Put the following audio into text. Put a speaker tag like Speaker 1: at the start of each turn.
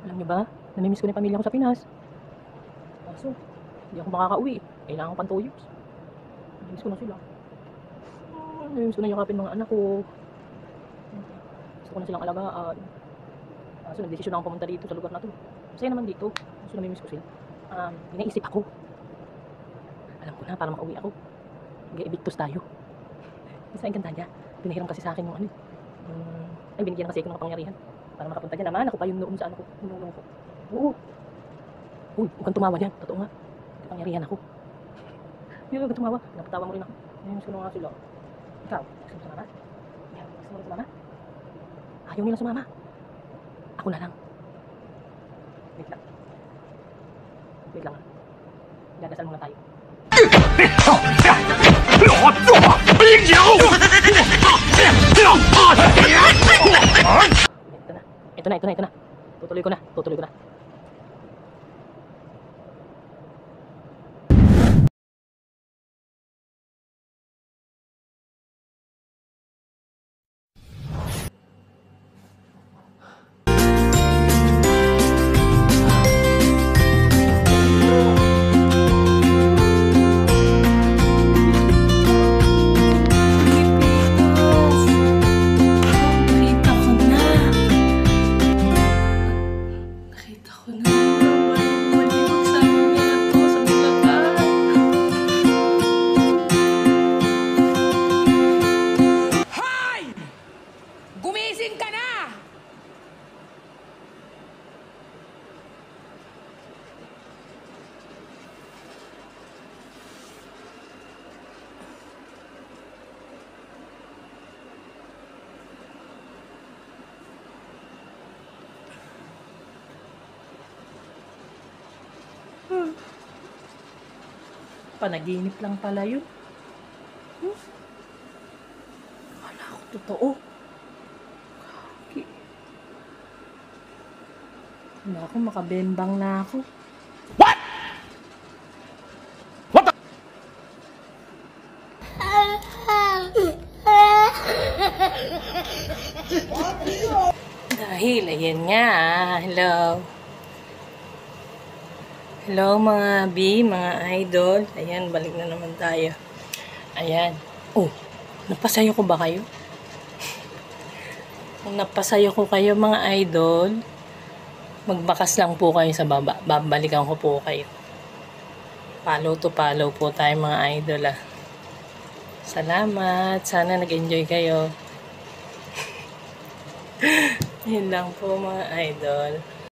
Speaker 1: Alam niyo ba, namimiss ko na yung pamilya ko sa Pinas. Kaso, hindi ako makakauwi. Kailangan ko pang 2 years. Namimiss ko na sila. Namimiss ko na yakapin mga anak ko. Gusto ko na silang alagaan. Kaso nagdesisyon akong pumunta dito sa lugar na to. Masaya naman dito. Kaso namimiss ko sila. Inaisip ako. Alam ko na, para makauwi ako. Mag-evictus tayo. Kasi ang ganda niya. Pinahiram kasi sa akin yung ay binigyan kasi ako ng kapangyarihan. Para makapunta dyan naman, ako pa yung noon sa ano ko. Tinulong ko. Oo. Uy, huwag kang tumawa dyan. Totoo nga. Kapangyarihan ako. Hindi huwag kang tumawa. Napatawa mo rin ako. Ngayon, gusto nga sila. Ikaw, gusto mo sumama? Yan, gusto mo sumama? Ayaw nila sumama. Ako na lang. Wait lang. Wait lang. Dadasal muna tayo. Ito na. Tutuloy ko na.
Speaker 2: Gumising ka na!
Speaker 1: Panaginip lang pala yun. Wala ako totoo. Wala ako, makabembang na ako.
Speaker 2: What? What the?
Speaker 1: Dahil, ayan nga. Hello. Hello mga B, mga idol. Ayan, balik na naman tayo. Ayan. Oh, napasayo ko ba kayo? Kung napasayo ko kayo mga idol, magbakas lang po kayo sa baba. Babalikan ko po kayo. Follow to follow po tayo mga idol ah. Salamat. Sana nag-enjoy kayo. Yun lang po mga idol.